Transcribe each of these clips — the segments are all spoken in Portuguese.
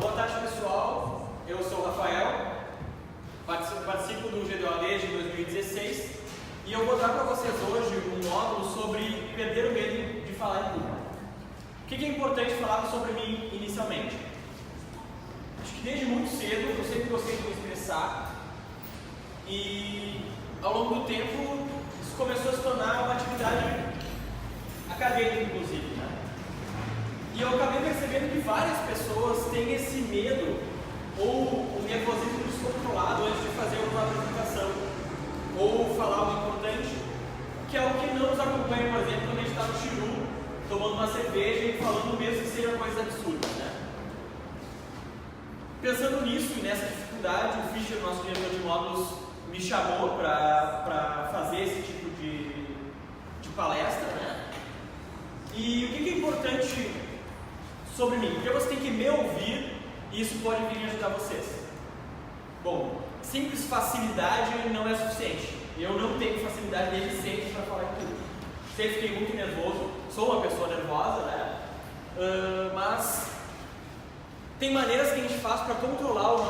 Boa tarde, pessoal. Eu sou o Rafael, participo do GDOAD de 2016 e eu vou dar para vocês hoje um módulo sobre perder o medo de falar em público. O que é importante falar sobre mim inicialmente? Acho que desde muito cedo eu sempre gostei de me expressar e ao longo do tempo isso começou a se tornar uma atividade acadêmica, inclusive, né? E eu acabei percebendo que várias pessoas têm esse medo ou o nervosismo descontrolado antes de fazer uma apresentação ou falar algo importante, que é o que não nos acompanha, por exemplo, quando a gente está no Chiru, tomando uma cerveja e falando mesmo que seja coisas absurdas, né? Pensando nisso e nessa dificuldade, o Fischer, nosso diretor de módulos, me chamou para fazer esse tipo de palestra, né? E o que é importante sobre mim? Porque você tem que me ouvir e isso pode vir ajudar vocês. Bom, simples facilidade não é suficiente. Eu não tenho facilidade desde sempre para falar em público. Sempre fiquei muito nervoso, sou uma pessoa nervosa, né? Mas tem maneiras que a gente faz para controlar o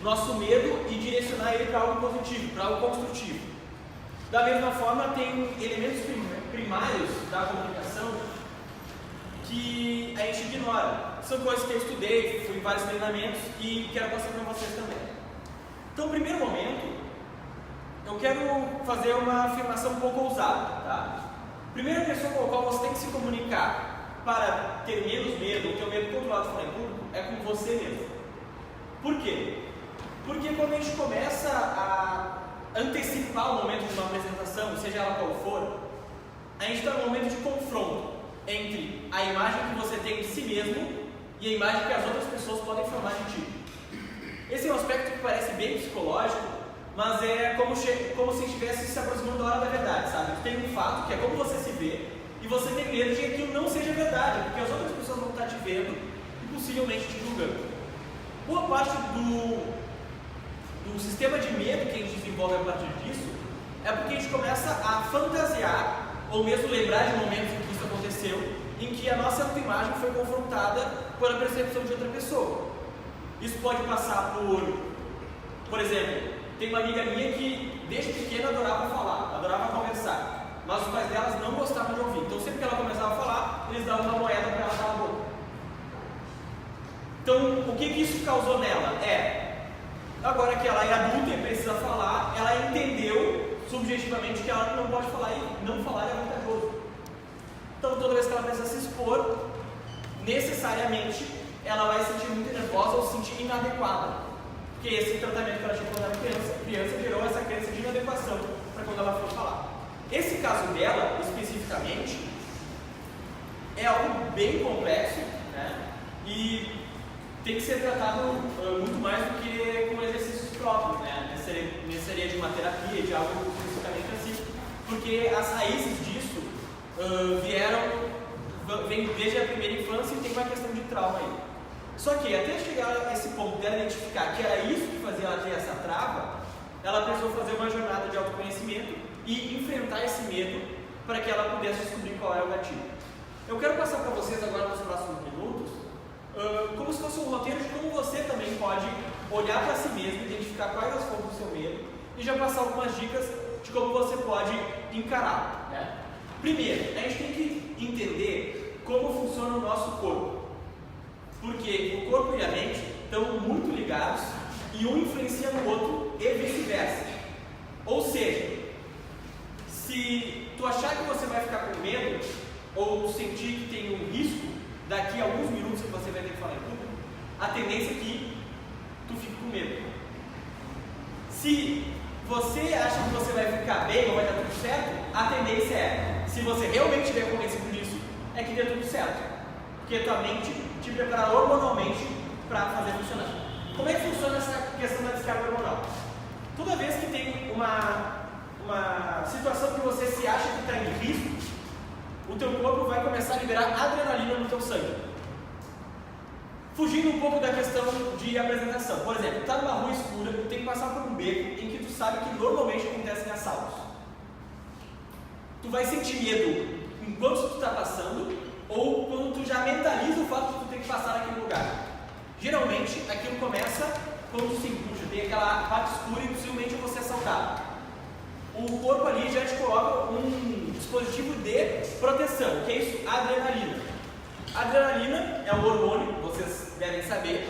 nosso medo e direcionar ele para algo positivo, para algo construtivo. Da mesma forma, tem elementos primários da comunicação que a gente ignora. São coisas que eu estudei, fui em vários treinamentos e quero passar para vocês também. Então, no primeiro momento, eu quero fazer uma afirmação um pouco ousada, tá? A primeira pessoa com a qual você tem que se comunicar para ter menos medo, ter o medo controlado de falar em público, é com você mesmo. Por quê? Porque quando a gente começa a antecipar o momento de uma apresentação, seja ela qual for, a gente está no momento de confronto entre a imagem que você tem de si mesmo e a imagem que as outras pessoas podem formar de ti. Esse é um aspecto que parece bem psicológico, mas é como se estivesse se aproximando da hora da verdade, sabe? Tem um fato que é como você se vê e você tem medo de que aquilo não seja verdade, porque as outras pessoas vão estar te vendo e possivelmente te julgando. Boa parte do sistema de medo que a gente desenvolve a partir disso é porque a gente começa a fantasiar ou mesmo lembrar de momentos em que isso aconteceu, em que a nossa autoimagem foi confrontada pela percepção de outra pessoa. Isso pode passar por exemplo, tem uma amiga minha que desde pequena adorava falar, adorava conversar, mas os pais delas não gostavam de ouvir. Então sempre que ela começava a falar, eles davam uma moeda para ela calar a boca. Então o que isso causou nela? Agora que ela é adulta e precisa falar, ela entendeu subjetivamente que ela não pode falar e não falar é vantajoso. Então toda vez que ela precisa se expor, necessariamente ela vai se sentir muito nervosa ou se sentir inadequada. Porque esse tratamento que ela tinha quando era criança gerou essa crença de inadequação para quando ela for falar. Esse caso dela, especificamente, é algo bem complexo, né? E tem que ser tratado muito mais do que com exercícios próprios, né? Necessaria de uma terapia, de algo especificamente assim, porque as raízes disso vêm desde a primeira infância e tem uma questão de trauma aí. Só que até chegar a esse ponto dela identificar que era isso que fazia ela ter essa trava, ela precisou fazer uma jornada de autoconhecimento e enfrentar esse medo para que ela pudesse descobrir qual era o gatilho. Eu quero passar para vocês agora nos próximos minutos como se fosse um roteiro de como você também pode olhar para si mesmo, identificar quais as fontes do seu medo e já passar algumas dicas de como você pode encarar, né? Primeiro, a gente tem que entender como funciona o nosso corpo, porque o corpo e a mente estão muito ligados e um influencia no outro e vice-versa. Ou seja, se tu achar que você vai ficar com medo ou sentir que tem um risco daqui a alguns minutos que você vai ter que falar em público, a tendência é que tu fique com medo. Se você acha que você vai ficar bem ou vai dar tudo certo, a tendência é, se você realmente estiver convencido disso, é que dê tudo certo. Porque tua mente te prepara hormonalmente para fazer funcionar. Como é que funciona essa questão da descarga hormonal? Toda vez que tem uma situação que você se acha que está em risco, o teu corpo vai começar a liberar adrenalina no teu sangue. Fugindo um pouco da questão de apresentação. Por exemplo, está numa rua escura, tu tem que passar por um beco em que tu sabe que normalmente acontecem assaltos. Tu vai sentir medo enquanto tu está passando ou quando tu já mentaliza o fato de tu ter que passar naquele lugar. quando se empuxa, tem aquela parte escura e possivelmente eu vou ser assaltado. O corpo ali já te coloca um dispositivo de proteção, que é isso? A adrenalina. A adrenalina é um hormônio, vocês devem saber,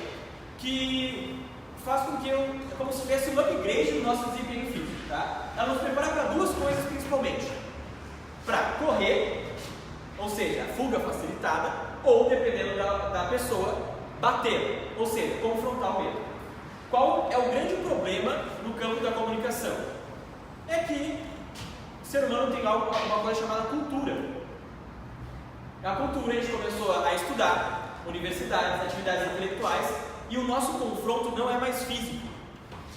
que faz com que é como se tivesse um upgrade no nosso desempenho físico, tá? Ela nos prepara para duas coisas principalmente: para correr, ou seja, a fuga facilitada, ou, dependendo da pessoa, bater, ou seja, confrontar o medo. Qual é o grande problema no campo da comunicação? É que o ser humano tem uma coisa chamada cultura. A cultura a gente começou a estudar, universidades, atividades intelectuais, e o nosso confronto não é mais físico,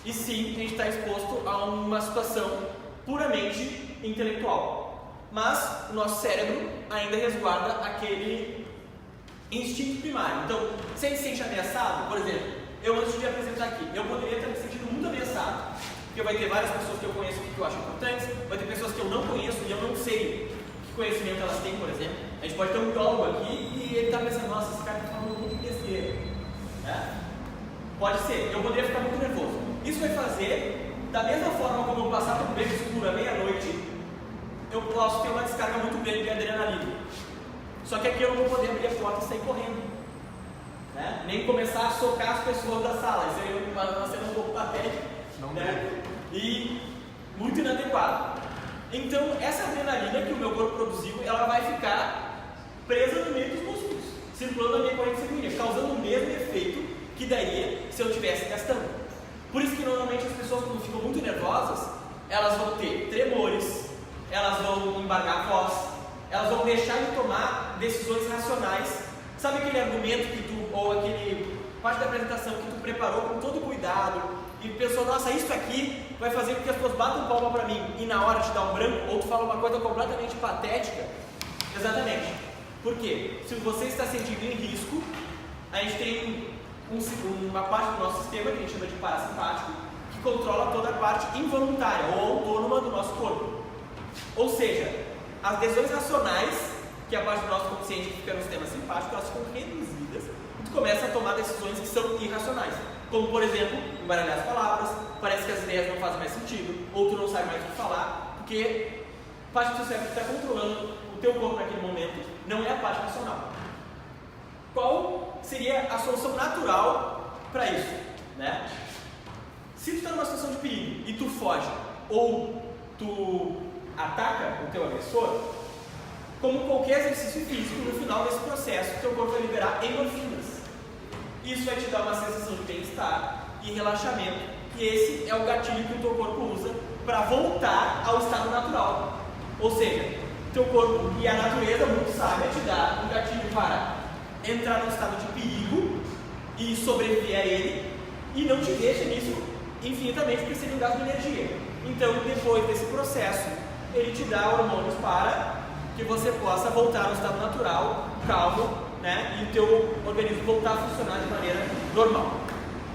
e sim a gente está exposto a uma situação puramente intelectual. Mas o nosso cérebro ainda resguarda aquele instinto primário. Então, se a gente se sente ameaçado, por exemplo, eu antes de me apresentar aqui, eu poderia ter me sentido muito ameaçado, porque vai ter várias pessoas que eu conheço que eu acho importantes, vai ter pessoas que eu não conheço e eu não sei que conhecimento elas têm, por exemplo. A gente pode ter um biólogo aqui e ele está pensando, nossa, esse cara está falando muito besteira, né? Pode ser, eu poderia ficar muito nervoso. Isso vai fazer, da mesma forma como eu passar por um beco escuro à meia-noite, eu posso ter uma descarga muito grande de adrenalina. Só que aqui eu não vou poder abrir a porta e sair correndo, né? Nem começar a socar as pessoas da sala. Isso aí vai ser um pouco patético, né? E muito inadequado. Então, essa adrenalina que o meu corpo produziu, ela vai ficar presa no meio dos músculos, circulando na minha corrente sanguínea, causando o mesmo efeito que daria se eu estivesse gastando. Por isso que normalmente as pessoas, quando ficam muito nervosas, elas vão ter tremores, elas vão embargar a voz, elas vão deixar de tomar decisões racionais. Sabe aquele argumento que tu, ou aquele parte da apresentação que tu preparou com todo cuidado e pensou, nossa, isso aqui vai fazer com que as pessoas batam palma para mim, e na hora te dá um branco, ou tu fala uma coisa completamente patética? Exatamente. Por quê? Se você está sentindo em risco, a gente tem uma parte do nosso sistema que a gente chama de parasimpático, que controla toda a parte involuntária ou autônoma do nosso corpo. Ou seja, as decisões racionais, que é a parte do nosso consciente que fica no sistema simpático, elas ficam reduzidas e tu começa a tomar decisões que são irracionais. Como, por exemplo, embaralhar as palavras, parece que as ideias não fazem mais sentido, ou tu não sabe mais o que falar, porque a parte do teu cérebro que está controlando o teu corpo naquele momento não é a parte racional. Qual seria a solução natural para isso, né? Se tu está numa situação de perigo e tu foge, ou tu ataca o teu agressor, como qualquer exercício físico, no final desse processo, o teu corpo vai liberar endorfinas. Isso vai te dar uma sensação de bem-estar e relaxamento, e esse é o gatilho que o teu corpo usa para voltar ao estado natural. Ou seja, teu corpo e a natureza, muito sábia, te dá um gatilho para entrar num estado de perigo e sobreviver a ele, e não te deixa nisso infinitamente, porque seria um gasto de energia. Então, depois desse processo, ele te dá hormônios para que você possa voltar ao estado natural, calmo, né? E o teu organismo voltar a funcionar de maneira normal.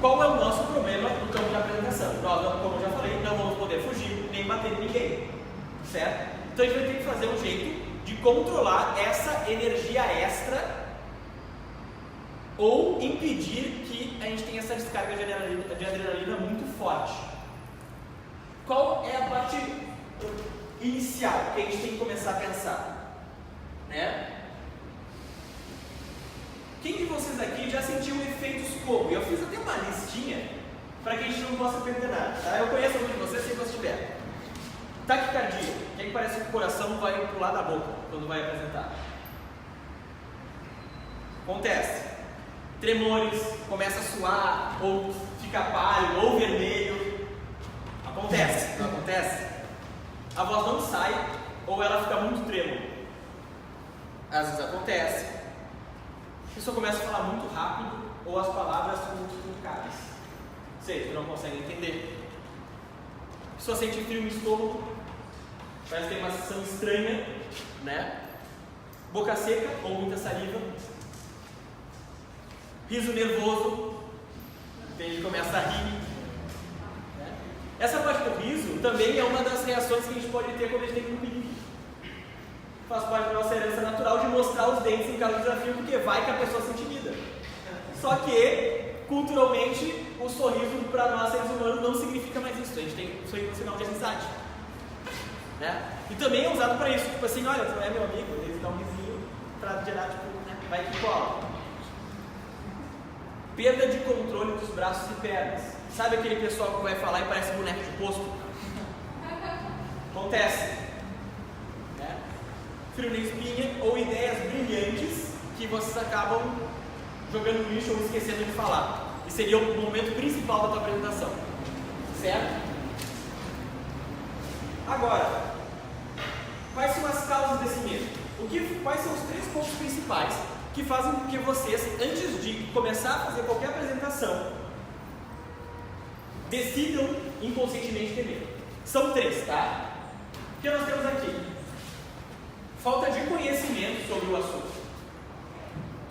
Qual é o nosso problema no campo de apresentação? Nós, como eu já falei, não vamos poder fugir nem bater em ninguém, certo? Então a gente vai ter que fazer um jeito de controlar essa energia extra ou impedir que a gente tenha essa descarga de adrenalina muito forte. Qual é a parte inicial que a gente tem que começar a pensar, né? Quem de vocês aqui já sentiu efeitos como? Eu fiz até uma listinha para que a gente não possa perder nada, tá? Eu conheço alguns de vocês, se você tiver. Taquicardia, quem parece que o coração vai pular da boca quando vai apresentar? Acontece. Tremores, começa a suar, ou fica pálido, ou vermelho. Acontece, não acontece? A voz não sai, ou ela fica muito trêmula. Às vezes acontece. A pessoa começa a falar muito rápido, ou as palavras são muito truncadas. Ou seja, tu não consegue entender. A pessoa sente frio no estômago, parece que tem uma sensação estranha, né? Boca seca ou muita saliva. Riso nervoso, ele começa a rir. Né? Essa parte do riso também é uma das reações que a gente pode ter quando a gente tem um perigo. Faz parte da nossa herança natural de mostrar os dentes em caso de desafio, porque vai que a pessoa se intimida. Só que culturalmente o sorriso para nós seres humanos não significa mais isso. A gente tem um sorriso no sinal de amizade, né? E também é usado para isso, tipo assim, olha, tu não é meu amigo, eles dão um risinho para gerar, tipo, né? Vai que cola. Perda de controle dos braços e pernas. Sabe aquele pessoal que vai falar e parece boneco de posto? Acontece, né? Frio na espinha ou ideias brilhantes que vocês acabam jogando no lixo ou esquecendo de falar. E seria o momento principal da tua apresentação, certo? Agora, quais são as causas desse medo? Quais são os 3 pontos principais que fazem com que vocês, antes de começar a fazer qualquer apresentação, decidam inconscientemente ter medo? São 3, tá? O que nós temos aqui? Falta de conhecimento sobre o assunto,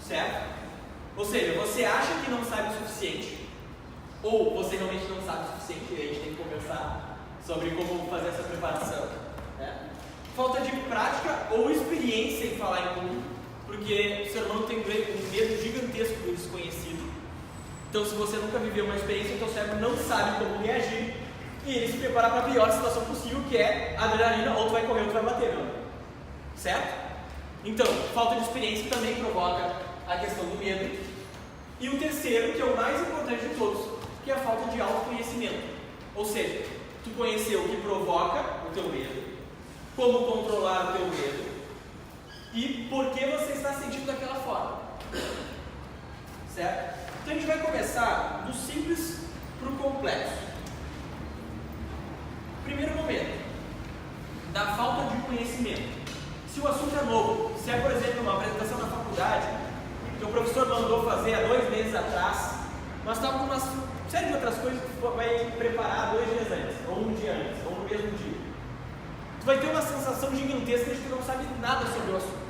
certo? Ou seja, você acha que não sabe o suficiente, ou você realmente não sabe o suficiente, e aí a gente tem que conversar sobre como fazer essa preparação, né? Falta de prática ou experiência em falar em público, porque o ser humano tem um medo gigantesco do desconhecido. Então, se você nunca viveu uma experiência, o teu cérebro não sabe como reagir, e ele se prepara para a pior situação possível, que é a adrenalina, ou tu vai correr ou tu vai bater, não? Certo? Então, falta de experiência também provoca a questão do medo. E o terceiro, que é o mais importante de todos, que é a falta de autoconhecimento. Ou seja, tu conhecer o que provoca o teu medo, como controlar o teu medo e por que você está sentindo daquela forma. Certo? Então a gente vai começar do simples para o complexo. Primeiro momento, da falta de conhecimento. Se o assunto é novo, se é, por exemplo, uma apresentação na faculdade, que o professor mandou fazer há 2 meses atrás, nós estávamos com uma série de outras coisas que tu vai preparar 2 dias antes, ou 1 dia antes, ou no mesmo dia. Tu vai ter uma sensação gigantesca de que tu não sabe nada sobre o assunto.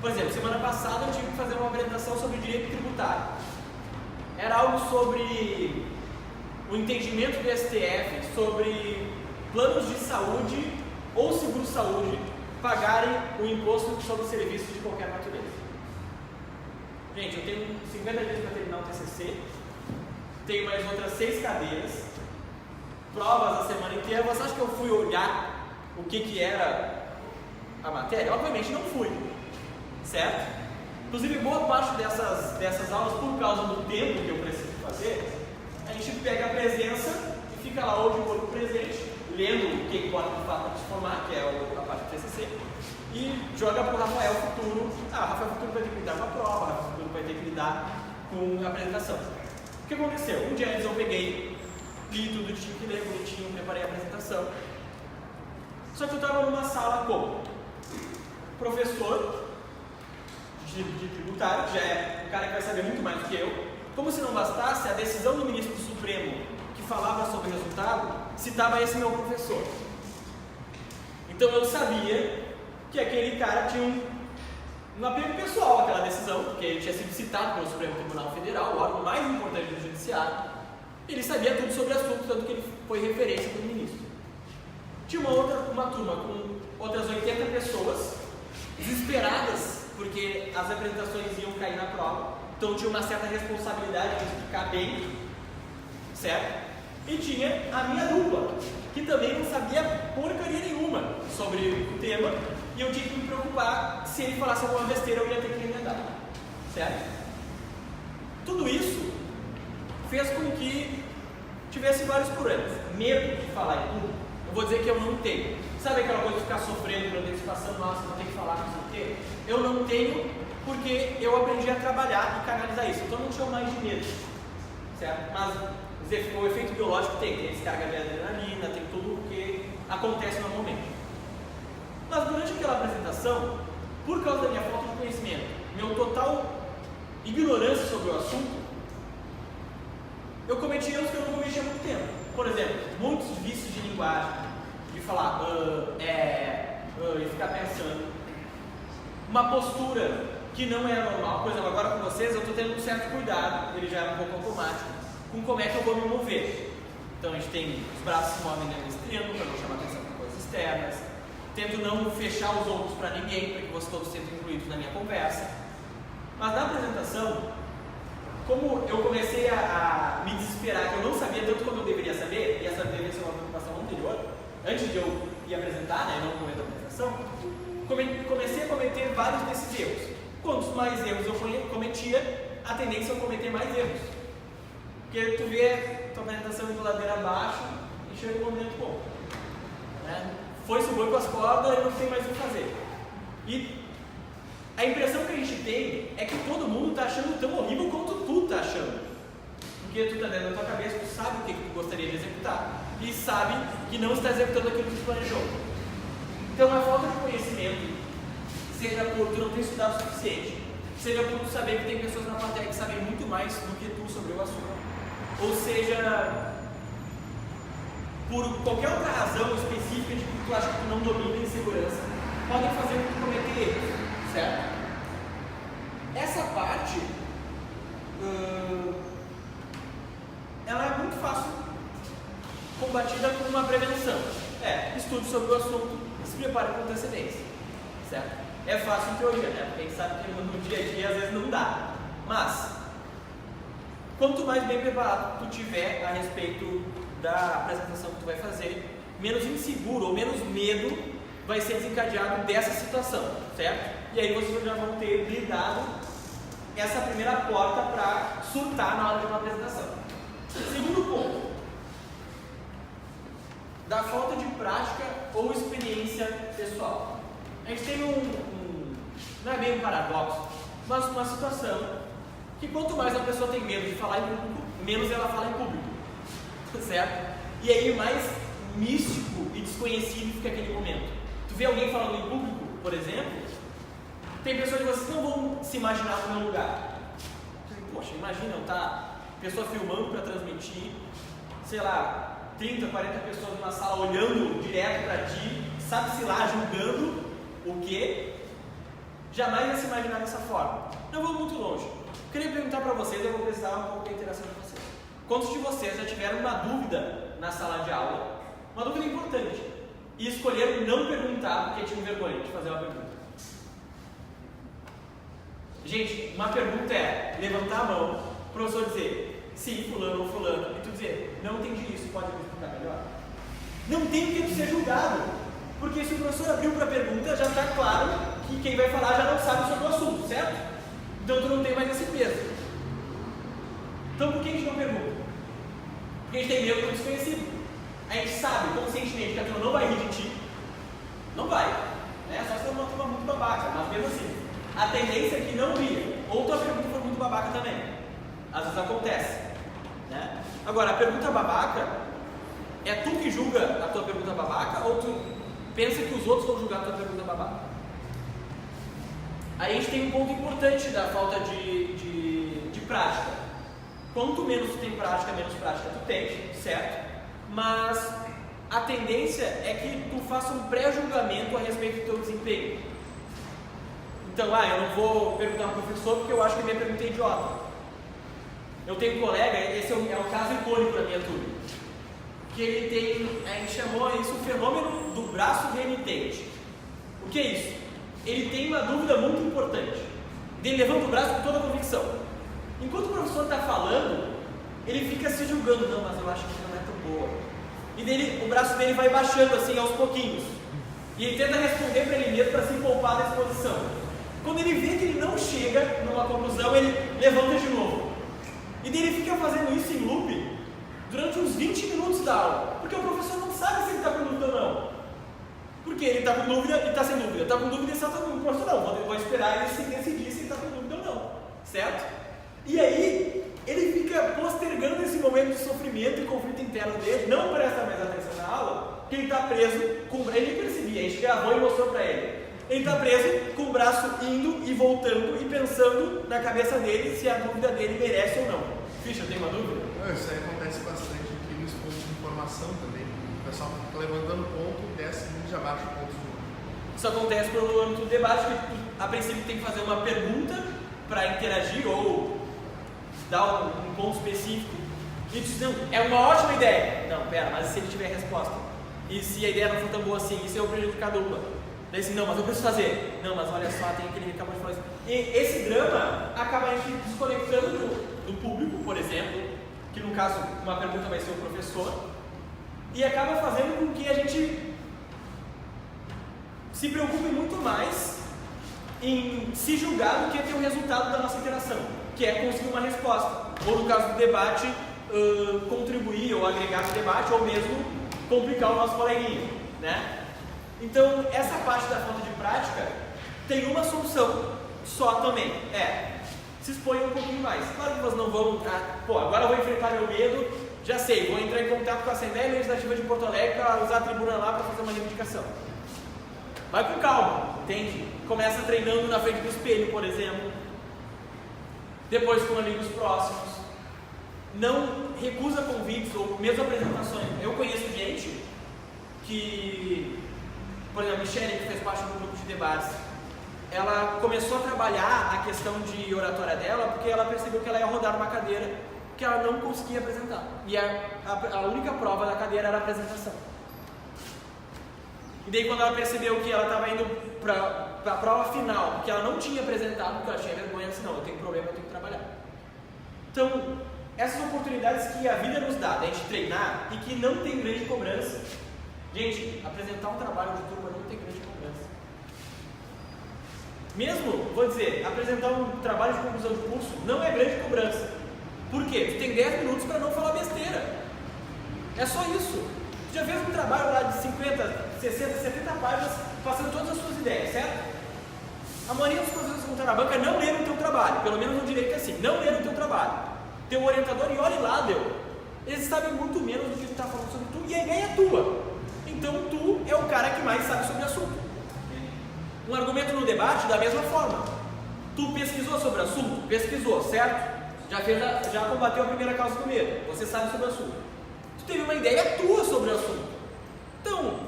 Por exemplo, semana passada eu tive que fazer uma apresentação sobre direito tributário. Era algo sobre o entendimento do STF, sobre planos de saúde ou seguro-saúde pagarem o imposto sobre serviços de qualquer natureza. Gente, eu tenho 50 dias para terminar o TCC, tenho mais outras 6 cadeiras, provas a semana inteira. Você acha que eu fui olhar o que era a matéria? Obviamente não fui, certo? Inclusive, boa parte dessas aulas, por causa do tempo que eu preciso fazer, a gente pega a presença e fica lá ou de corpo presente, lendo o que importa de fato para se formar, que é a parte do TCC, e joga para o Rafael Futuro. Rafael Futuro vai ter que lidar com a prova, Rafael Futuro vai ter que lidar com a apresentação. O que aconteceu? Um dia antes eu peguei, li tudo que tinha que ler, bonitinho, preparei a apresentação. Só que eu estava numa sala como professor de tributário, já é um cara que vai saber muito mais do que eu. Como se não bastasse, a decisão do ministro do Supremo, que falava sobre o resultado, citava esse meu professor. Então eu sabia que aquele cara tinha um apego pessoal àquela decisão, porque ele tinha sido citado pelo Supremo Tribunal Federal, o órgão mais importante do judiciário. Ele sabia tudo sobre o assunto, tanto que ele foi referência para o ministro. Tinha uma turma com outras 80 pessoas, desesperadas, porque as apresentações iam cair na prova, então tinha uma certa responsabilidade de explicar bem, certo? E tinha a minha dupla, que também não sabia porcaria nenhuma sobre o tema, e eu tinha que me preocupar se ele falasse alguma besteira, eu ia ter que emendar, certo? Tudo isso fez com que tivesse vários problemas. Medo de falar em público, eu vou dizer que eu não tenho. Sabe aquela coisa de ficar sofrendo por antecipação, nossa, vou ter que falar, não sei o quê? Eu não tenho, porque eu aprendi a trabalhar e canalizar isso. Então eu não chamo mais de medo, certo? Mas o efeito biológico tem descarga de adrenalina, tem tudo o que acontece normalmente. Mas durante aquela apresentação, por causa da minha falta de conhecimento, meu total ignorância sobre o assunto, eu cometi erros que eu não cometi há muito tempo. Por exemplo, muitos vícios de linguagem, de falar e ficar pensando. Uma postura que não é normal. Por exemplo, agora com vocês eu estou tendo um certo cuidado, ele já é um pouco automático, com como é que eu vou me mover. Então a gente tem os braços se movem dentro desse triângulo para não chamar atenção para coisas externas. Tento não fechar os ombros para ninguém, para que vocês todos sejam incluídos na minha conversa. Mas na apresentação, como eu comecei a me desesperar, que eu não sabia tanto como eu deveria saber, e essa deveria ser uma preocupação anterior, antes de eu ir apresentar, né, não no momento da apresentação, comecei a cometer vários desses erros. Quantos mais erros eu cometia, a tendência é eu cometer mais erros. Porque tu vê tua apresentação indo ladeira abaixo e chega um momento, pô, né, foi-se o boi com as cordas e não tem mais o que fazer. E a impressão que a gente tem é que todo mundo está achando tão horrível quanto tu está achando. Porque tu está dentro da tua cabeça, tu sabe o que tu gostaria de executar e sabe que não está executando aquilo que tu planejou. Então a falta de conhecimento, seja por tu não ter estudado o suficiente, seja por tu saber que tem pessoas na plateia que sabem muito mais do que tu sobre o assunto, ou seja, por qualquer outra razão específica de que tu acha que tu não domina em segurança, podem fazer com que tu cometer erros. Certo? Essa parte ela é muito fácil combatida com uma prevenção. Estude sobre o assunto e se prepare com antecedência. Certo? É fácil em teoria, né? Porque a gente sabe que no dia a dia às vezes não dá. Mas, quanto mais bem preparado tu tiver a respeito da apresentação que tu vai fazer, menos inseguro ou menos medo vai ser desencadeado dessa situação, certo? E aí vocês já vão ter blindado essa primeira porta para surtar na hora de uma apresentação. Segundo ponto, da falta de prática ou experiência pessoal. A gente tem não é bem um paradoxo, mas uma situação que quanto mais a pessoa tem medo de falar em público, menos ela fala em público, certo? E aí mais místico e desconhecido fica aquele momento. Tu vê alguém falando em público, por exemplo, tem pessoas que vocês não vão se imaginar no meu lugar. Poxa, imagina, tá pessoa filmando para transmitir, sei lá, 30, 40 pessoas numa sala olhando direto para ti, sabe-se lá, julgando o quê? Jamais ia se imaginar dessa forma. Não vou muito longe. Queria perguntar para vocês, eu vou precisar um pouco da interação de vocês. Quantos de vocês já tiveram uma dúvida na sala de aula, uma dúvida importante, e escolheram não perguntar porque tinham vergonha de fazer uma pergunta? Gente, uma pergunta é levantar a mão, o professor dizer sim, fulano ou fulano, e tu dizer, não entendi isso, pode me explicar melhor? Não tem que tu ser julgado, porque se o professor abriu para a pergunta, já está claro que quem vai falar já não sabe sobre o assunto, certo? Então tu não tem mais esse peso. Então por que a gente não pergunta? Porque a gente tem medo do desconhecido. A gente sabe conscientemente que a turma não vai rir de ti, não vai, né? Só se for uma turma muito babaca, mas mesmo assim, a tendência é que não ria, ou tua pergunta for muito babaca também. Às vezes acontece, né? Agora, a pergunta babaca, é tu que julga a tua pergunta babaca ou tu pensa que os outros vão julgar a tua pergunta babaca? Aí a gente tem um ponto importante da falta de prática. Quanto menos tu tem prática, menos prática tu tem, certo? Mas a tendência é que tu faça um pré-julgamento a respeito do teu desempenho. Então, eu não vou perguntar ao professor porque eu acho que a minha pergunta é idiota. Eu tenho um colega, esse é o caso icônico da minha turma, que ele tem, a gente chamou isso o fenômeno do braço renitente. O que é isso? Ele tem uma dúvida muito importante. Ele levanta o braço com toda a convicção. Enquanto o professor está falando, ele fica se julgando, não, mas eu acho que não é tão boa. E dele, o braço dele vai baixando assim aos pouquinhos. E ele tenta responder para ele mesmo para se poupar da exposição. Quando ele vê que ele não chega numa conclusão, ele levanta de novo. E daí ele fica fazendo isso em loop durante uns 20 minutos da aula. Porque o professor não sabe se ele está com dúvida ou não. Porque ele está com dúvida e está sem dúvida. Está com dúvida e está com dúvida. O professor não, vou esperar ele se decidir se ele está com dúvida ou não. Certo? E aí, ele fica postergando esse momento de sofrimento e conflito interno dele, não presta mais atenção na aula, porque ele está preso com... Ele nem percebia, a gente gravou e mostrou para ele. Ele está preso com o braço indo e voltando e pensando na cabeça dele se a dúvida dele merece ou não. Fischer, tem uma dúvida? Isso aí acontece bastante aqui nos pontos de informação também. O pessoal está levantando ponto, desce e já baixa o ponto de novo. Isso acontece pelo âmbito do debate, que a princípio tem que fazer uma pergunta para interagir ou dar um ponto específico. E diz, não, é uma ótima ideia. Não, pera, mas e se ele tiver resposta? E se a ideia não for tão boa assim? Isso é o prejudicar a dupla. Daí assim, não, mas eu preciso fazer. Não, mas olha só, tem aquele que acabou de falar isso. E esse drama acaba a gente desconectando do público, por exemplo, que no caso uma pergunta vai ser o professor, e acaba fazendo com que a gente se preocupe muito mais em se julgar do que ter o resultado da nossa interação, que é conseguir uma resposta, ou no caso do debate, contribuir ou agregar no debate, ou mesmo complicar o nosso coleguinha, né? Então, essa parte da falta de prática tem uma solução só também, se expõe um pouquinho mais. Claro que vocês não vão, agora eu vou enfrentar meu medo, já sei, vou entrar em contato com a Assembleia Legislativa de Porto Alegre para usar a tribuna lá para fazer uma reivindicação. Vai com calma, entende? Começa treinando na frente do espelho, por exemplo. Depois com amigos próximos. Não recusa convites ou mesmo apresentações. Eu conheço gente que, por exemplo, a Michele, que fez parte do grupo de debates, ela começou a trabalhar a questão de oratória dela porque ela percebeu que ela ia rodar uma cadeira que ela não conseguia apresentar. E a única prova da cadeira era a apresentação. E daí quando ela percebeu que ela estava indo para a prova final, que ela não tinha apresentado, porque ela tinha vergonha, ela disse, não, eu tenho problema, eu tenho que trabalhar. Então, essas oportunidades que a vida nos dá, da gente treinar e que não tem grande cobrança. Gente, apresentar um trabalho de turma não tem grande cobrança. Mesmo, vou dizer, apresentar um trabalho de conclusão de curso não é grande cobrança. Por quê? Tu tem 10 minutos para não falar besteira. É só isso. Tu já fez um trabalho lá de 50, 60, 70 páginas, passando todas as suas ideias, certo? A maioria dos professores que vão estar na banca não leram o teu trabalho, pelo menos no direito é assim, não leram o teu trabalho. Teu orientador, e olhe lá, eles sabem muito menos do que tu está falando sobre tu, e a ideia é tua. Então tu é o cara que mais sabe sobre o assunto. Um argumento no debate, da mesma forma. Tu pesquisou sobre o assunto? Pesquisou, certo? Já combateu a primeira causa do medo, você sabe sobre o assunto. Tu teve uma ideia tua sobre o assunto. Então,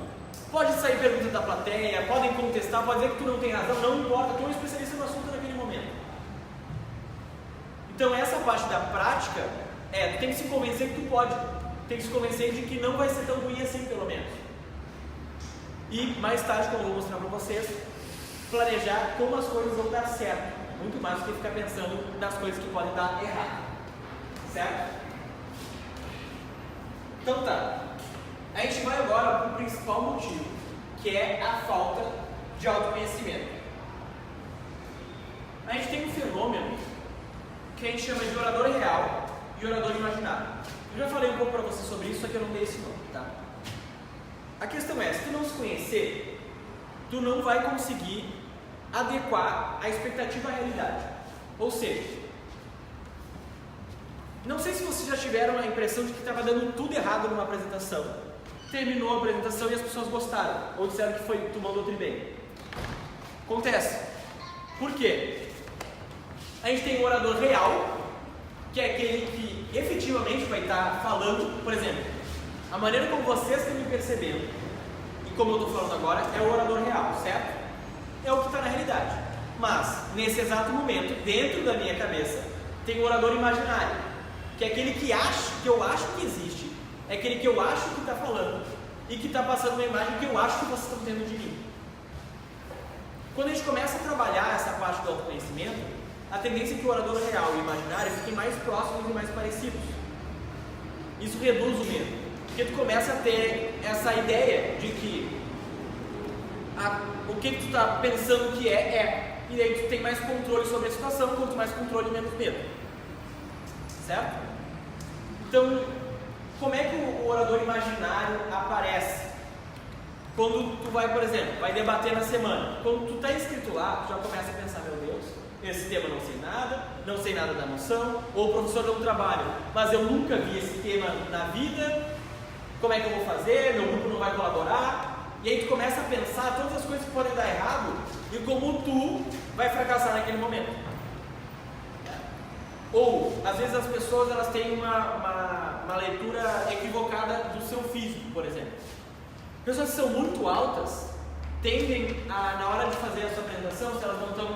pode sair perguntas da plateia, podem contestar, pode dizer que tu não tem razão, não importa, tu é um especialista no assunto naquele momento. Então essa parte da prática, tu tem que se convencer que tu pode, tem que se convencer de que não vai ser tão ruim assim, pelo menos. E mais tarde, como eu vou mostrar para vocês, planejar como as coisas vão dar certo, muito mais do que ficar pensando nas coisas que podem dar errado, certo? Então tá, a gente vai agora para o principal motivo, que é a falta de autoconhecimento. A gente tem um fenômeno que a gente chama de orador real e orador imaginário. Eu já falei um pouco para você sobre isso, só que eu não dei esse nome, tá? A questão é, se tu não se conhecer, tu não vai conseguir adequar a expectativa à realidade. Ou seja, não sei se vocês já tiveram a impressão de que estava dando tudo errado numa apresentação. Terminou a apresentação e as pessoas gostaram, ou disseram que tu mandou tudo bem. Acontece. Por quê? A gente tem um orador real, que é aquele que efetivamente vai estar falando, por exemplo, a maneira como vocês estão me percebendo, e como eu estou falando agora, é o orador real, certo? É o que está na realidade. Mas, nesse exato momento, dentro da minha cabeça, tem um orador imaginário, que é aquele que eu acho que existe, é aquele que eu acho que está falando, e que está passando uma imagem que eu acho que vocês estão tendo de mim. Quando a gente começa a trabalhar essa parte do autoconhecimento, a tendência é que o orador real e o imaginário fiquem mais próximos e mais parecidos. Isso reduz o medo, porque tu começa a ter essa ideia de que o que tu está pensando que e aí tu tem mais controle sobre a situação, quanto mais controle, menos medo. Certo? Então, como é que o orador imaginário aparece? Quando tu vai, por exemplo, vai debater na semana, quando tu está inscrito lá, tu já começa a pensar, meu Deus, esse tema não sei nada da noção, ou o professor deu um trabalho, mas eu nunca vi esse tema na vida, como é que eu vou fazer, meu grupo não vai colaborar, e aí tu começa a pensar todas as coisas que podem dar errado, e como tu vai fracassar naquele momento. Ou, às vezes as pessoas elas têm uma leitura equivocada do seu físico, por exemplo. Pessoas que são muito altas tendem a, na hora de fazer a sua apresentação, se elas não estão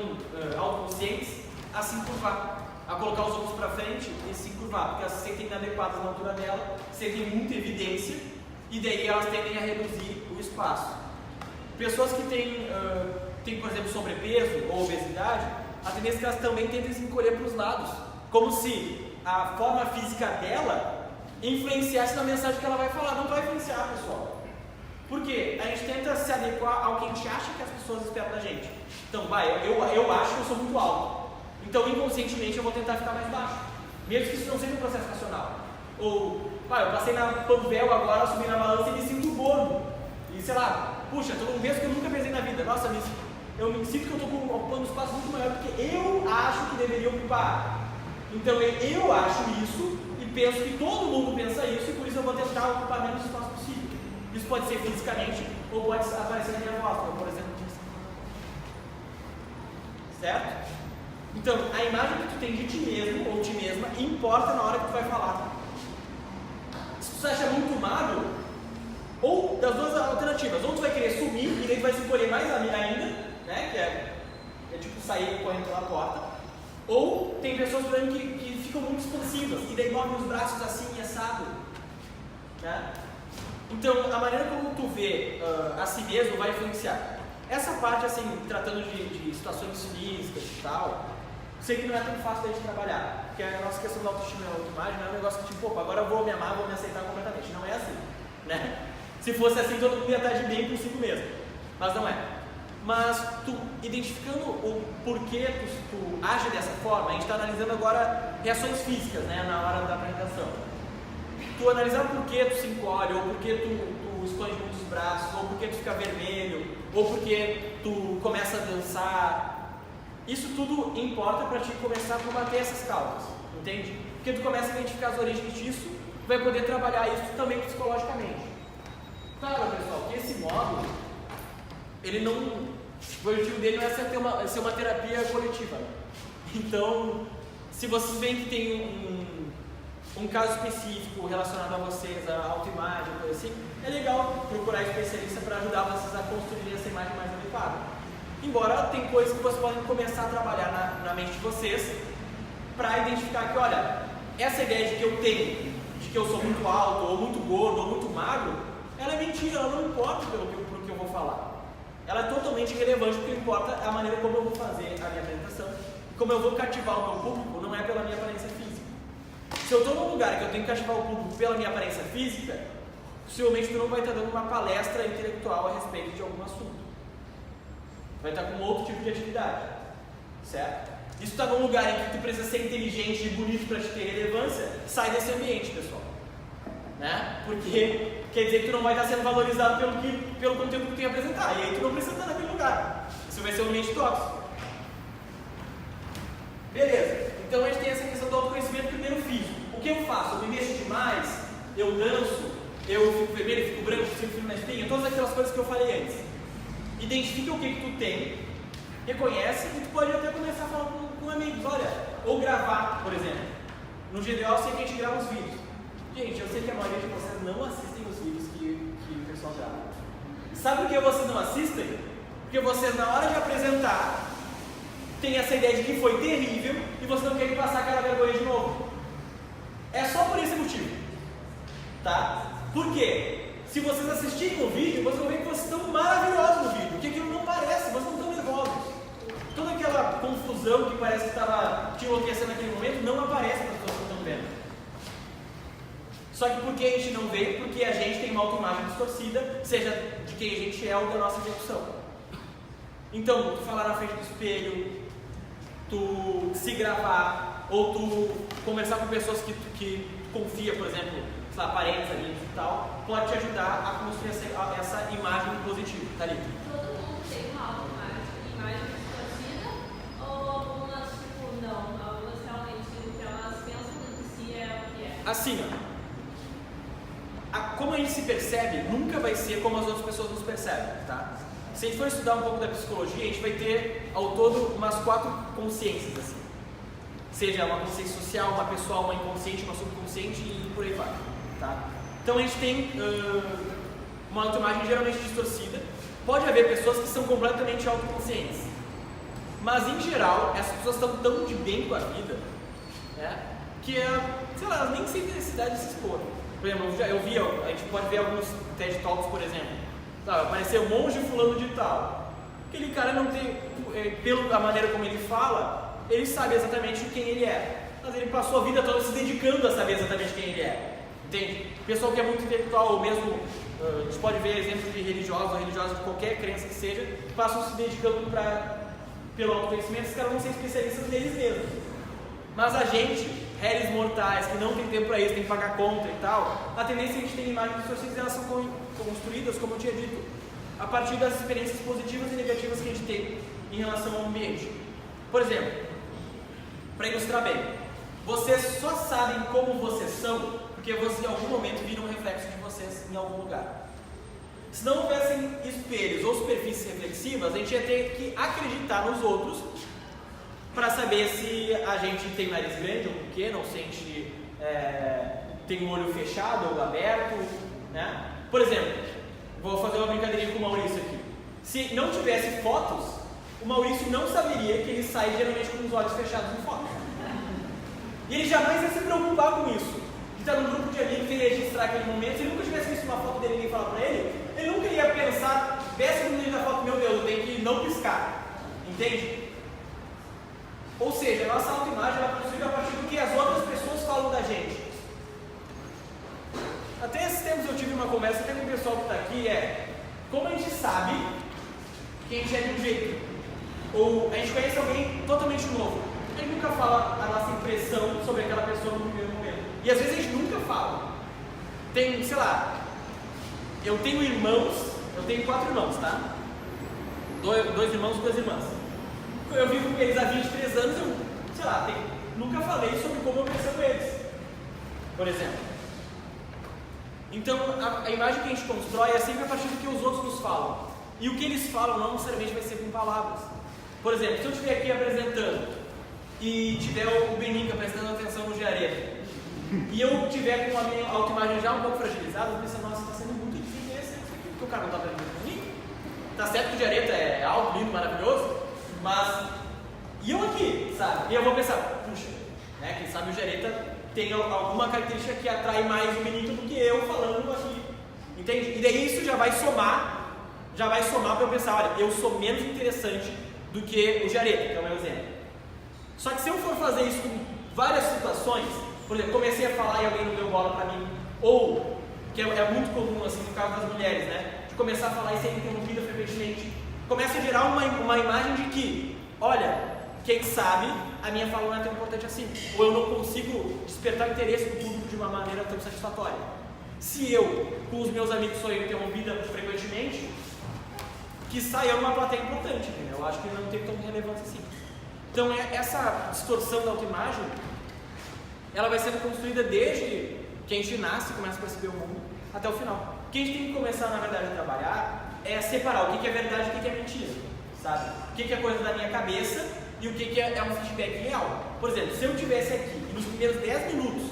autoconscientes, a se encurvar, a colocar os ombros para frente e se encurvar, porque elas se sentem inadequadas na altura dela, sentem muita evidência e daí elas tendem a reduzir o espaço. Pessoas que têm, por exemplo, sobrepeso ou obesidade, a tendência é que elas também tendem a se encolher para os lados, como se a forma física dela influenciasse na mensagem que ela vai falar. Não vai influenciar, pessoal. Por quê? A gente tenta se adequar ao que a gente acha que as pessoas esperam da gente. Então, eu acho que eu sou muito alto. Então, inconscientemente, eu vou tentar ficar mais baixo. Mesmo que isso não seja um processo racional. Ou, eu passei na Panvel agora, subi na balança e me sinto gordo. E sei lá, puxa, estou num peso que eu nunca pensei na vida. Nossa, eu me sinto que eu estou ocupando um espaço muito maior do que eu acho que deveria ocupar. Então, eu acho isso e penso que todo mundo pensa isso e por isso eu vou tentar ocupar menos espaço possível. Isso pode ser fisicamente ou pode aparecer na minha voz, como por exemplo disse. Certo? Então, a imagem que tu tem de ti mesmo ou ti mesma importa na hora que tu vai falar. Se tu se acha muito magro, ou das duas alternativas, ou tu vai querer sumir e daí tu vai se encolher mais ainda, né? Que é tipo sair correndo pela porta. Ou tem pessoas, por exemplo, que ficam muito expansivas e daí movem os braços assim, assado. Né? Então, a maneira como tu vê a si mesmo vai influenciar. Essa parte, assim, tratando de situações físicas e tal, sei que não é tão fácil de trabalhar, porque a nossa questão da autoestima e da autoimagem não é um negócio que tipo, agora eu vou me amar, vou me aceitar completamente. Não é assim, né? Se fosse assim, todo mundo ia estar de bem consigo mesmo, mas não é. Mas tu identificando o porquê tu age dessa forma, a gente está analisando agora reações físicas, né, na hora da apresentação. Tu analisar por que tu se encolhe, ou por que tu expande muito os braços, ou por que tu fica vermelho, ou por que tu começa a dançar. Isso tudo importa para ti começar a combater essas causas, entende? Porque tu começa a identificar as origens disso, tu vai poder trabalhar isso também psicologicamente. Claro, pessoal, que esse módulo, ele não... O objetivo dele não é ser uma terapia coletiva. Então, se vocês veem que tem um caso específico relacionado a vocês, a autoimagem, coisa assim, é legal procurar especialista para ajudar vocês a construir essa imagem mais adequada. Embora tem coisas que vocês podem começar a trabalhar na mente de vocês para identificar que, olha, essa ideia de que eu tenho, de que eu sou muito alto, ou muito gordo, ou muito magro, ela é mentira, ela não importa pelo que eu vou falar. Ela é totalmente irrelevante, porque importa a maneira como eu vou fazer a minha apresentação, como eu vou cativar o meu público, não é pela minha aparência física. Se eu estou num lugar que eu tenho que cativar o público pela minha aparência física, possivelmente tu não vai estar dando uma palestra intelectual a respeito de algum assunto. Vai estar com outro tipo de atividade, certo? E se tu está num lugar em que tu precisa ser inteligente e bonito para te ter relevância, sai desse ambiente, pessoal. Né? Porque quer dizer que tu não vai estar sendo valorizado pelo conteúdo que tu tem a apresentar, e aí tu não precisa estar naquele lugar. Isso vai ser um ambiente tóxico. Beleza, então a gente tem essa questão do autoconhecimento primeiro físico. O que eu faço? Eu me mexo demais, eu danço, eu fico vermelho, eu fico branco, eu fico na espinha, todas aquelas coisas que eu falei antes. Identifica o que tu tem, reconhece e tu pode até começar a falar com amigos, olha, ou gravar, por exemplo. No GDO eu sei que a gente grava os vídeos. Gente, eu sei que a maioria de vocês não assistem os vídeos que o pessoal grava. Sabe por que vocês não assistem? Porque vocês, na hora de apresentar, têm essa ideia de que foi terrível e vocês não querem passar aquela vergonha de novo. É só por esse motivo. Tá? Por quê? Se vocês assistirem o vídeo, vocês vão ver que vocês estão maravilhosos no vídeo, porque aquilo não parece, vocês não estão nervosos. Toda aquela confusão que parece que estava te enlouquecendo naquele momento não aparece para as pessoas que estão vendo. Só que por que a gente não vê? Porque a gente tem uma autoimagem distorcida, seja de quem a gente é ou da nossa execução. Então, tu falar na frente do espelho, tu se gravar, ou tu conversar com pessoas que tu confia, por exemplo, sei lá, parentes, amigos e tal, pode te ajudar a construir essa imagem positiva, tá ali? Todo mundo tem uma autoimagem distorcida, ou algumas, tipo, não, algumas realmente o que elas pensam de si é o que é? Assim, ó. Como a gente se percebe, nunca vai ser como as outras pessoas nos percebem, tá? Se a gente for estudar um pouco da psicologia, a gente vai ter, ao todo, umas 4 consciências, assim. Seja uma consciência social, uma pessoal, uma inconsciente, uma subconsciente e por aí vai, tá? Então a gente tem uma autoimagem geralmente distorcida. Pode haver pessoas que são completamente autoconscientes, mas em geral, essas pessoas estão tão de bem com a vida, né? Que, sei lá, elas nem sentem necessidade de se expor. Por exemplo, a gente pode ver alguns TED Talks, por exemplo, sabe, apareceu monge fulano de tal. Aquele cara não tem, pela maneira como ele fala, ele sabe exatamente quem ele é. mas ele passou a vida toda se dedicando a saber exatamente quem ele é. Entende? Pessoal que é muito intelectual, ou mesmo, a gente pode ver exemplos de religiosos ou religiosas de qualquer crença que seja, passam se dedicando pelo autoconhecimento, esses caras vão ser especialistas neles mesmos. Mas a gente, réis mortais, que não tem tempo para isso, tem que pagar conta e tal, a tendência é que a gente tem imagens distorcidas, elas são construídas, como eu tinha dito, a partir das experiências positivas e negativas que a gente tem em relação ao ambiente. Por exemplo, para ilustrar bem, vocês só sabem como vocês são porque vocês em algum momento viram um reflexo de vocês em algum lugar. Se não houvessem espelhos ou superfícies reflexivas, a gente ia ter que acreditar nos outros para saber se a gente tem nariz grande ou pequeno, ou se a gente tem o olho fechado ou aberto, né? Por exemplo, vou fazer uma brincadeirinha com o Maurício aqui. Se não tivesse fotos, o Maurício não saberia que ele sai geralmente com os olhos fechados em foto. E ele jamais ia se preocupar com isso. Ele está num grupo de amigos e registrar aquele momento. Se ele nunca tivesse visto uma foto dele e ninguém falar para ele nunca ia pensar 10 segundos da foto, meu Deus, eu tenho que não piscar. Entende? Ou seja, a nossa autoimagem é construída a partir do que as outras pessoas falam da gente. Até esses tempos eu tive uma conversa até com o pessoal que está aqui, como a gente sabe que a gente é de um jeito, ou a gente conhece alguém totalmente novo, a gente nunca fala a nossa impressão sobre aquela pessoa no primeiro momento, e às vezes a gente nunca fala. Tem, sei lá, eu tenho 4 irmãos, tá? 2 irmãos e 2 irmãs. Eu vivo com eles há 23 anos, nunca falei sobre como eu percebo eles, por exemplo. Então, a imagem que a gente constrói é sempre a partir do que os outros nos falam. E o que eles falam não necessariamente vai ser com palavras. Por exemplo, se eu estiver aqui apresentando e tiver o Beninca prestando atenção no Jareta, e eu tiver com a minha autoimagem já um pouco fragilizada, eu penso, nossa, está sendo muito difícil esse aqui, porque o cara não está aprendendo comigo. Tá certo que o Jareta é alto, lindo, maravilhoso, mas... E eu aqui, sabe? E eu vou pensar, puxa, né, quem sabe o Jareta tem alguma característica que atrai mais o Benito do que eu falando aqui, entende? E daí isso já vai somar para eu pensar, olha, eu sou menos interessante do que o Jareta, que é o meu exemplo. Só que se eu for fazer isso com várias situações, por exemplo, comecei a falar e alguém não deu bola para mim, ou, que é muito comum assim no caso das mulheres, né, de começar a falar e ser interrompida frequentemente, começa a gerar uma imagem de que, olha, quem sabe a minha fala não é tão importante assim, ou eu não consigo despertar o interesse do público de uma maneira tão satisfatória. Se eu, com os meus amigos, sou interrompida frequentemente, que saia uma plateia importante, entendeu? Eu acho que não tem tanta relevância assim. Então, essa distorção da autoimagem, ela vai sendo construída desde que a gente nasce, começa a perceber o mundo, até o final. O que a gente tem que começar, na verdade, a trabalhar é separar o que é verdade e o que é mentira, sabe? O que é coisa da minha cabeça e o que é um feedback real. Por exemplo, se eu estivesse aqui e nos primeiros 10 minutos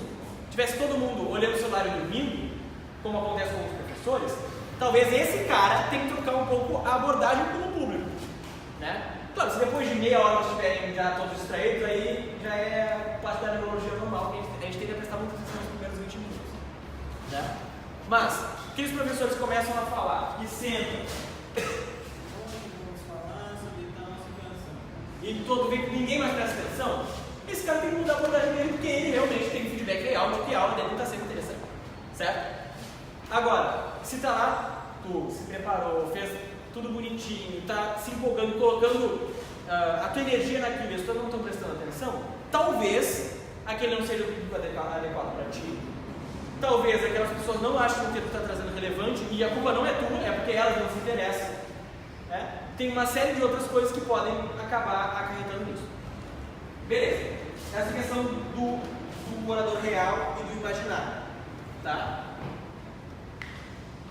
tivesse todo mundo olhando o celular e dormindo, como acontece com os professores, talvez esse cara tenha que trocar um pouco a abordagem com o público, né? Claro, se depois de meia hora eles estiverem já todos distraídos, aí já é parte da neurologia normal, que a gente tem que prestar muita atenção nos primeiros 20 minutos, né? Mas, aqueles professores começam a falar e sentam, e todo vez que ninguém mais presta atenção, esse cara tem que mudar a abordagem dele, porque ele realmente tem feedback real de que a aula dele está sendo interessante, certo? Agora, se está lá, tu se preparou, fez tudo bonitinho, está se empolgando, colocando a tua energia naquilo, e as pessoas não estão prestando atenção, talvez aquele não seja o público adequado para ti, talvez aquelas pessoas não achem que o que tu está trazendo relevante, e a culpa não é tua, é porque elas não se interessam, né? Tem uma série de outras coisas que podem acabar acarretando nisso. Beleza, essa questão do orador real e do imaginário, tá?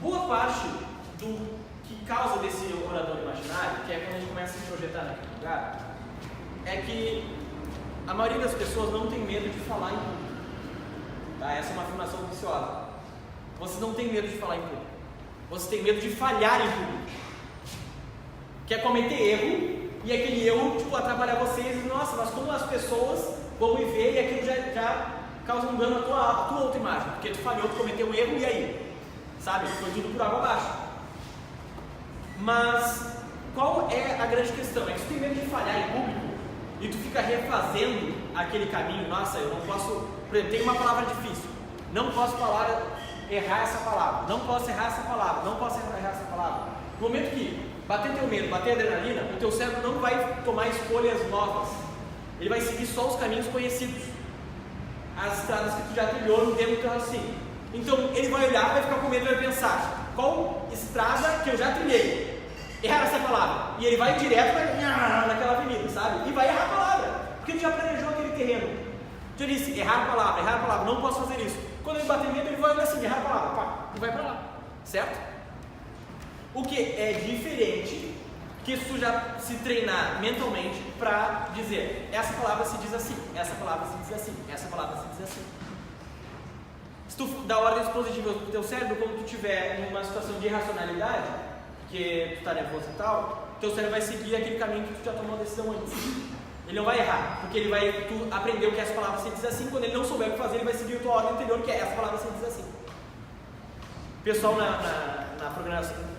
Boa parte do que causa desse orador imaginário, que é quando a gente começa a se projetar naquele lugar, é que a maioria das pessoas não tem medo de falar em público, tá? Essa é uma afirmação viciosa. Você não tem medo de falar em público, você tem medo de falhar em público. Quer cometer erro, e aquele erro, atrapalhar vocês, e nossa, mas como as pessoas vão me ver, e aquilo já causa um dano à tua autoimagem, porque tu falhou, tu cometeu um erro, e aí? Sabe? Foi tudo por água abaixo. Mas, qual é a grande questão? É que se tu tem medo de falhar em público, e tu fica refazendo aquele caminho, nossa, eu não posso, por exemplo, tem uma palavra difícil, não posso errar essa palavra, não posso errar essa palavra, não posso errar essa palavra. No momento que bater teu medo, bater adrenalina, o teu cérebro não vai tomar escolhas novas, ele vai seguir só os caminhos conhecidos, as estradas que tu já trilhou no tempo que assim. Então ele vai olhar, vai ficar com medo e vai pensar, qual estrada que eu já trilhei? Errar essa palavra. E ele vai direto naquela avenida, sabe? E vai errar a palavra, porque ele já planejou aquele terreno. Eu disse, errar a palavra, não posso fazer isso. Quando ele bater medo, ele vai olhar assim, errar a palavra, pá, e vai pra lá, certo? O que é diferente que tu já se treinar mentalmente para dizer, essa palavra se diz assim, essa palavra se diz assim, essa palavra se diz assim. Se tu dá ordens positivas pro teu cérebro, quando tu estiver numa situação de irracionalidade, que tu está nervoso e tal, teu cérebro vai seguir aquele caminho que tu já tomou a decisão antes. Ele não vai errar, porque tu aprendeu que essa palavra se diz assim, quando ele não souber o que fazer, ele vai seguir a tua ordem anterior, que é essa palavra se diz assim. O pessoal na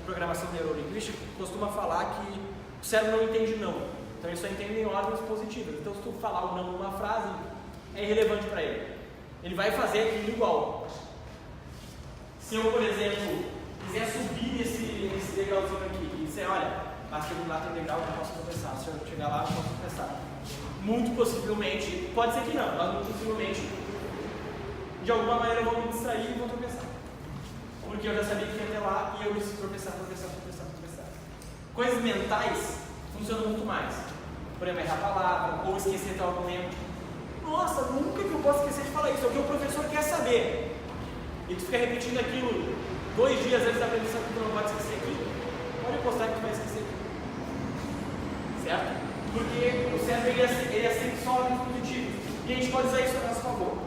programação neurolinguística costuma falar que o cérebro não entende não, então ele só entende em ordens positivas. Então se tu falar o não numa frase, é irrelevante para ele. Ele vai fazer aquilo igual. Se eu, por exemplo, quiser subir nesse degrauzinho aqui e dizer, olha, basta que lá tem degrau, eu não posso tropeçar. Se eu chegar lá, eu posso tropeçar. Muito possivelmente, pode ser que não, mas muito possivelmente, de alguma maneira eu vou me distrair e vou tropeçar. Porque eu já sabia que ia até lá e eu preciso tropeçar. Coisas mentais funcionam muito mais. Por exemplo, errar a palavra, ou esquecer tal argumento. Nossa, nunca que eu posso esquecer de falar isso, é o que o professor quer saber. E tu fica repetindo aquilo 2 dias antes da apresentação que tu não pode esquecer aquilo, pode apostar que tu vai esquecer aquilo. Certo? Porque o cérebro ele aceita só ordens positivas. E a gente pode usar isso a nosso favor.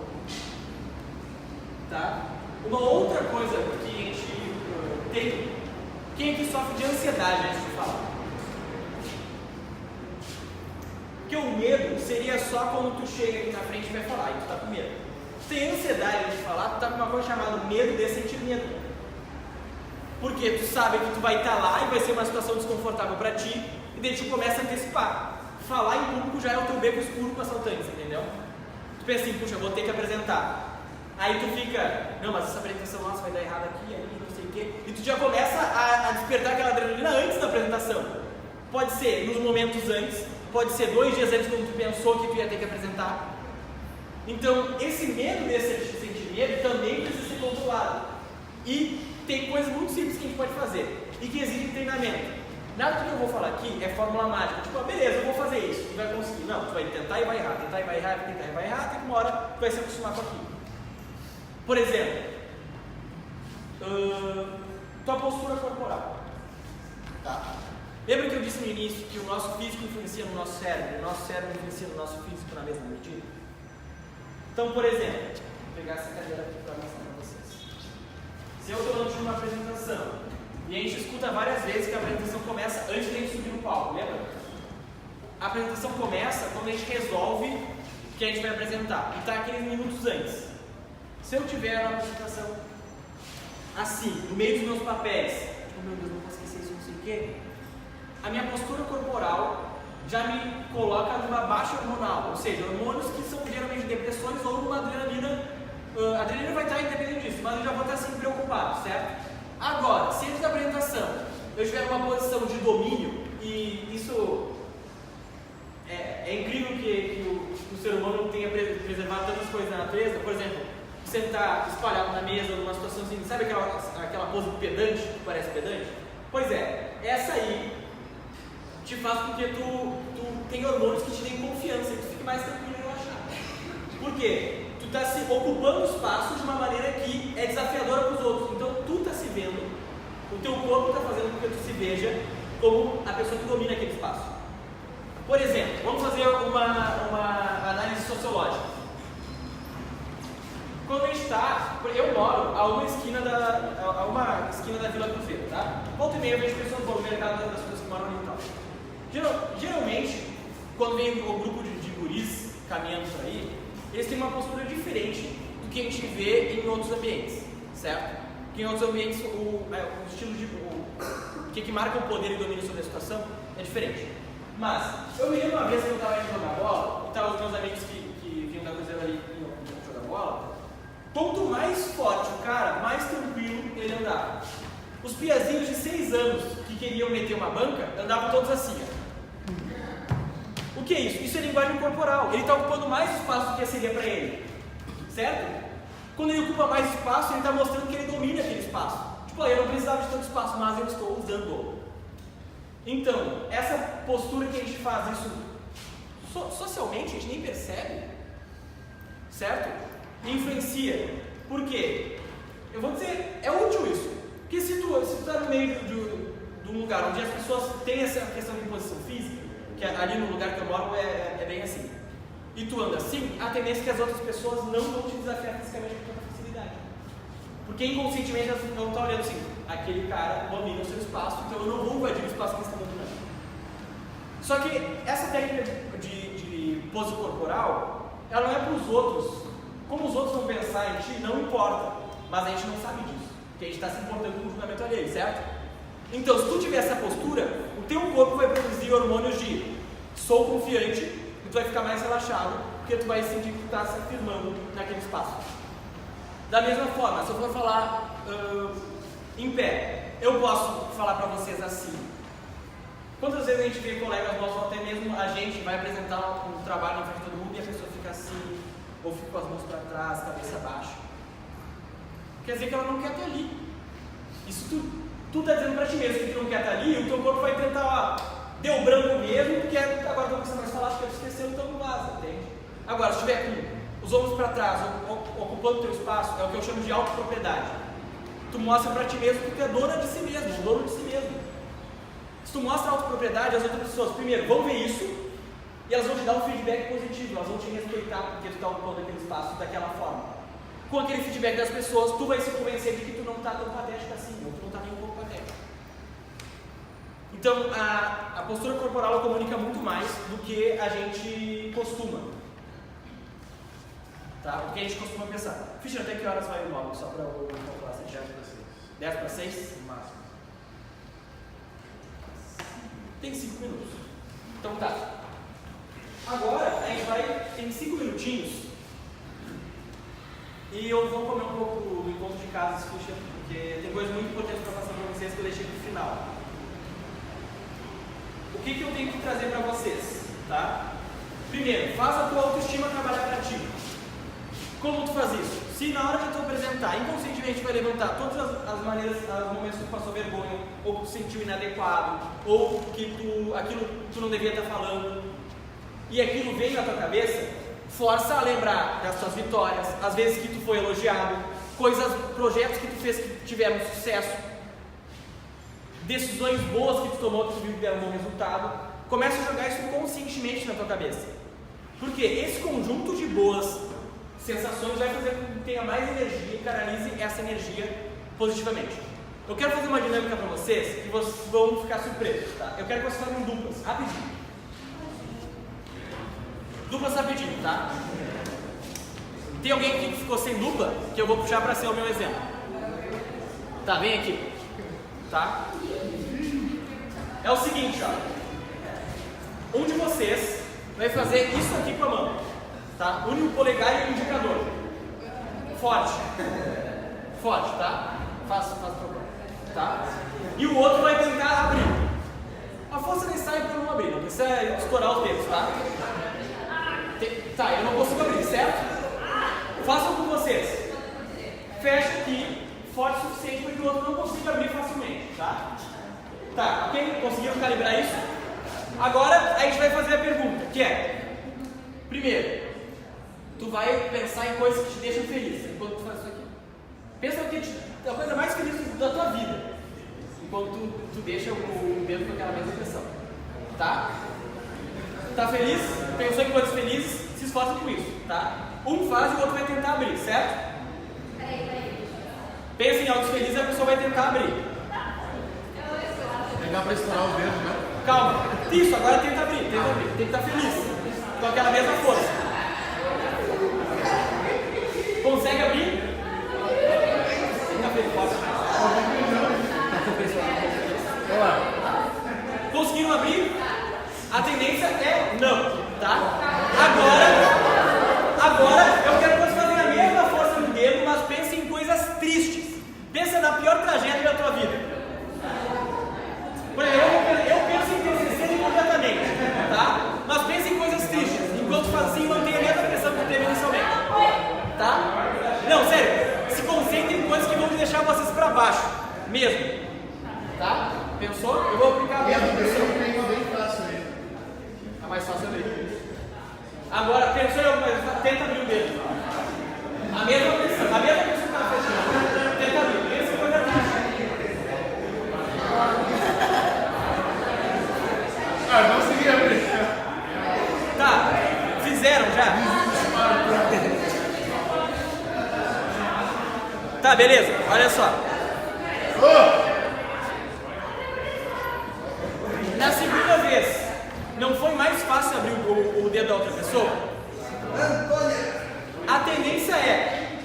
Tá? Uma outra coisa que a gente tem, quem aqui sofre de ansiedade antes de falar? Porque o medo seria só quando tu chega aqui na frente e vai falar, e tu tá com medo. Tu tem ansiedade antes de falar, tu tá com uma coisa chamada medo de sentir medo. Porque tu sabe que tu vai estar lá e vai ser uma situação desconfortável para ti, e daí tu começa a antecipar. Falar em público já é o teu beco escuro com assaltantes, entendeu? Tu pensa assim, puxa, vou ter que apresentar. Aí tu fica, não, mas essa apresentação nossa vai dar errado aqui, ali, não sei o quê. E tu já começa a despertar aquela adrenalina antes da apresentação. Pode ser nos momentos antes, pode ser 2 dias antes quando tu pensou que tu ia ter que apresentar. Então, esse medo desse sentir medo também precisa ser controlado. E tem coisas muito simples que a gente pode fazer e que exigem treinamento. Nada do que eu vou falar aqui é fórmula mágica, tipo, beleza, eu vou fazer isso, tu vai conseguir. Não, tu vai tentar e vai errar, tentar e vai errar, tentar e vai errar, até que uma hora tu vai se acostumar com aquilo. Por exemplo, tua postura corporal. Tá? Lembra que eu disse no início que o nosso físico influencia no nosso cérebro, e o nosso cérebro influencia no nosso físico na mesma medida? Então, por exemplo, vou pegar essa cadeira aqui para mostrar para vocês. Se eu estou dando uma apresentação, e a gente escuta várias vezes que a apresentação começa antes de a gente subir no palco, lembra? A apresentação começa quando a gente resolve que a gente vai apresentar, e está aqueles minutos antes. Se eu tiver uma apresentação assim, no meio dos meus papéis, tipo, meu Deus, não posso esquecer isso, não sei o quê, a minha postura corporal já me coloca numa baixa hormonal, ou seja, hormônios que são geralmente depressões ou numa adrenalina. A adrenalina vai estar independente disso, mas eu já vou estar assim preocupado, certo? Agora, se antes da apresentação eu estiver numa posição de domínio, e isso é incrível que o ser humano tenha preservado tantas coisas na natureza. Por exemplo, sentar espalhado na mesa numa situação assim, sabe aquela pose pedante, que parece pedante? Pois é, essa aí te faz com que tu tenha hormônios que te deem confiança, que tu fique mais tranquilo e relaxado. Por quê? Tu está se ocupando o espaço de uma maneira que é desafiadora para os outros. Então tu está se vendo, o teu corpo está fazendo com que tu se veja como a pessoa que domina aquele espaço. Por exemplo, vamos fazer uma análise sociológica. Quando a gente está, eu moro a uma esquina da Vila Cruzeiro, tá? Volta e meia eu vejo pessoas no mercado das pessoas que moram ali e tal. Geralmente, quando vem o grupo de guris caminhando por aí, eles têm uma postura diferente do que a gente vê em outros ambientes, certo? Porque em outros ambientes o estilo o que marca o poder e o domínio sobre a situação é diferente. Mas, eu me lembro uma vez que eu estava indo jogar bola, e estavam os meus amigos que vinham da Cruzeiro ali e iam jogar bola. Quanto mais forte o cara, mais tranquilo ele andava. Os piazinhos de 6 anos que queriam meter uma banca, andavam todos assim. Ó. O que é isso? Isso é linguagem corporal. Ele está ocupando mais espaço do que seria para ele. Certo? Quando ele ocupa mais espaço, ele está mostrando que ele domina aquele espaço. Tipo, eu não precisava de tanto espaço, mas eu estou usando. Então, essa postura que a gente faz isso socialmente, a gente nem percebe, certo? Influencia. Por quê? Eu vou dizer, é útil isso. Porque se tu está no meio de um lugar onde as pessoas têm essa questão de posição física, que ali no lugar que eu moro é bem assim, e tu anda assim, a tendência é que as outras pessoas não vão te desafiar fisicamente com tanta facilidade. Porque inconscientemente elas não estão olhando assim, aquele cara domina o seu espaço, então eu não vou invadir o espaço que ele está dominando. Só que essa técnica de pose corporal, ela não é para os outros. Como os outros vão pensar em ti, não importa. Mas a gente não sabe disso, porque a gente está se importando com o julgamento alheio, certo? Então, se tu tiver essa postura, o teu corpo vai produzir hormônios de sou confiante, e tu vai ficar mais relaxado, porque tu vai sentir que tu está se afirmando naquele espaço. Da mesma forma, se eu for falar em pé, eu posso falar para vocês assim. Quantas vezes a gente vê colegas nossos, ou até mesmo a gente vai apresentar um trabalho na frente de todo mundo e a pessoa fica assim, ou fica com as mãos para trás, cabeça baixa? Quer dizer que ela não quer estar ali. Isso tu está dizendo para ti mesmo que tu não quer estar ali, e o teu corpo vai tentar, deu branco mesmo, porque agora não precisa mais falar, porque tu esqueceu, então não vaza, entende? Agora, se tiver com os ombros para trás, ocupando o teu espaço, é o que eu chamo de autopropriedade. Tu mostra para ti mesmo que tu é dona de si mesmo, dono de si mesmo. Se tu mostra a autopropriedade, as outras pessoas, primeiro, vão ver isso, e elas vão te dar um feedback positivo, elas vão te respeitar porque tu está ocupando aquele espaço daquela forma. Com aquele feedback das pessoas, tu vai se convencer de que tu não está tão patética assim, ou tu não está nem um pouco patética. Então, a postura corporal ela comunica muito mais do que a gente costuma. Tá? O que a gente costuma pensar. Fischer, até que horas vai o módulo? Só para eu calcular, 10 para 6? No máximo. Tem 5 minutos. Então tá. Agora a gente vai, tem 5 minutinhos, e eu vou comer um pouco do encontro de casas, Fischer, porque tem coisas muito importantes para passar para vocês que eu deixei para o final. O que eu tenho que trazer para vocês? Tá? Primeiro, faz a tua autoestima trabalhar para ti. Como tu faz isso? Se na hora que tu apresentar, inconscientemente vai levantar todas as maneiras, os momentos que tu passou vergonha, ou que tu sentiu inadequado, ou que aquilo tu não devia estar falando, e aquilo veio na tua cabeça, força a lembrar das tuas vitórias, as vezes que tu foi elogiado, projetos que tu fez que tiveram sucesso, decisões boas que tu tomou que tu viu que deram um bom resultado. Começa a jogar isso conscientemente na tua cabeça. Porque esse conjunto de boas sensações vai fazer com que tenha mais energia e canalize essa energia positivamente. Eu quero fazer uma dinâmica para vocês que vocês vão ficar surpresos, tá? Eu quero que vocês façam duplas, rapidinho. Duplas rapidinho, tá? Tem alguém aqui que ficou sem dupla? Que eu vou puxar para ser o meu exemplo. Tá, vem aqui. Tá? É o seguinte, ó. Um de vocês vai fazer isso aqui com a mão. Tá? Une o polegar e o indicador. Forte. Forte, tá? Faz problema. Tá? E o outro vai tentar abrir. A força nem sai para não abrir, não precisa estourar os dedos, tá? Tá, eu não consigo abrir, certo? Façam com vocês. Fecha aqui, forte o suficiente para que o outro não consiga abrir facilmente, tá? Tá, ok? Conseguiram calibrar isso? Agora a gente vai fazer a pergunta, que é: primeiro, tu vai pensar em coisas que te deixam feliz enquanto tu faz isso aqui. Pensa no que é a coisa mais feliz da tua vida, enquanto tu deixa o dedo com aquela mesma pressão. Tá? Tá feliz? Pensou em coisas felizes? Se esforça com isso, tá? Um faz e o outro vai tentar abrir, certo? Pensa em algo feliz e a pessoa vai tentar abrir. Pegar pra estourar o dedo, né? Calma. Isso, agora tenta abrir. Tem que estar feliz. Com aquela mesma força. Consegue abrir? Tá feliz, força mais. Conseguiram abrir? Atenção. baixo, mesmo. Tá? Pensou? Eu vou aplicar a mesma pressão. Bem fácil aí. É mais fácil abrir. Agora, pensou em alguma coisa? Tenta abrir o dedo. A mesma pressão que ela fez. Tenta abrir. Mesma coisa. Não consegui abrir. Tá. Fizeram já? Tá, beleza. Olha só. Na segunda vez, não foi mais fácil abrir o dedo da outra pessoa? A tendência é,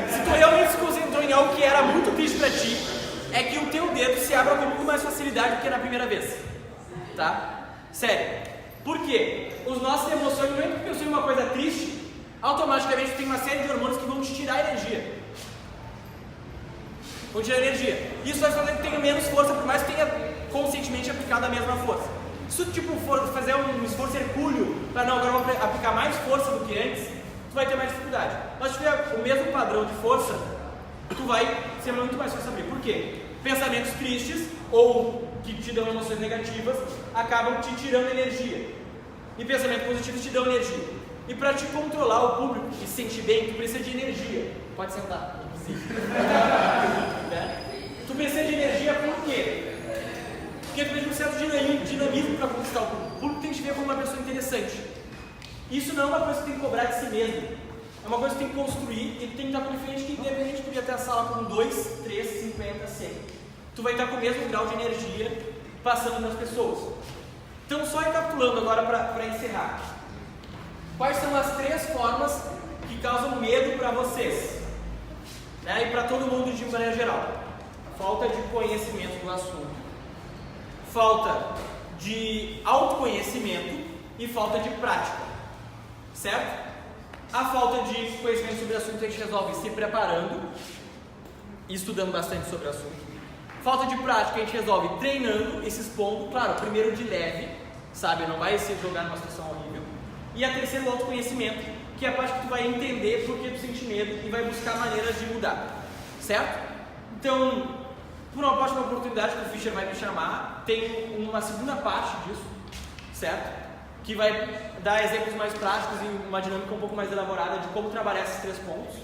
se tu realmente se concentrou em algo que era muito triste pra ti, é que o teu dedo se abra com muito mais facilidade do que na primeira vez. Tá? Sério. Por quê? Os nossos emoções, no momento que pensou em uma coisa triste, automaticamente tem uma série de hormônios que vão te tirar energia. Vão tirar energia. Isso vai fazer que tenha menos força, por mais que tenha conscientemente aplicado a mesma força. Se tu tipo, for fazer um esforço hercúleo para não, agora vou aplicar mais força do que antes, tu vai ter mais dificuldade. Mas se tiver o mesmo padrão de força, tu vai ser muito mais fácil abrir. Por quê? Pensamentos tristes ou que te dão emoções negativas acabam te tirando energia. E pensamentos positivos te dão energia. E para te controlar o público e se sentir bem, tu precisa de energia. Pode sentar. Tu precisa de energia por quê? Porque tu precisa de um certo dinamismo para conquistar o público. O público tem que te ver como uma pessoa interessante. Isso não é uma coisa que tu tem que cobrar de si mesmo. É uma coisa que tu tem que construir e tu tem que estar confiante que independente de tu ir até a sala com 2, 3, 50, 100. Tu vai estar com o mesmo grau de energia passando nas pessoas. Então, só recapitulando agora para encerrar. Quais são as 3 formas que causam medo para vocês? Né? E para todo mundo de maneira geral. Falta de conhecimento do assunto. Falta de autoconhecimento e falta de prática. Certo? A falta de conhecimento sobre o assunto a gente resolve se preparando e estudando bastante sobre o assunto. Falta de prática a gente resolve treinando e se expondo, claro, primeiro de leve, sabe? Não vai se jogar numa situação horrível. E a terceira, o autoconhecimento, que é a parte que tu vai entender por que tu sente medo e vai buscar maneiras de mudar, certo? Então, por uma próxima oportunidade que o Fischer vai me chamar, tem uma segunda parte disso, certo? Que vai dar exemplos mais práticos e uma dinâmica um pouco mais elaborada de como trabalhar esses 3 pontos.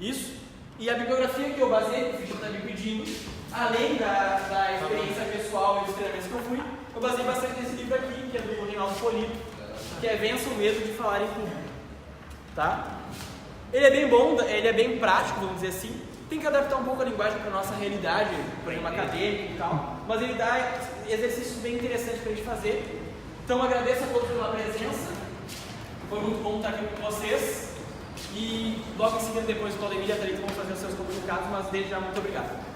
Isso. E a bibliografia que eu baseei, que o Fischer está me pedindo, além da experiência pessoal e dos treinamentos que eu fui, eu baseei bastante nesse livro aqui, que é do Reinaldo Polito, que é Vença o Medo de Falar em Público. Tá? Ele é bem bom, ele é bem prático, vamos dizer assim. Tem que adaptar um pouco a linguagem para a nossa realidade, para uma acadêmica e tal, mas ele dá exercícios bem interessantes para a gente fazer. Então agradeço a todos pela presença, foi muito bom estar aqui com vocês e logo em seguida depois o Claudemir e a Thalita vão fazer os seus comunicados, mas desde já muito obrigado.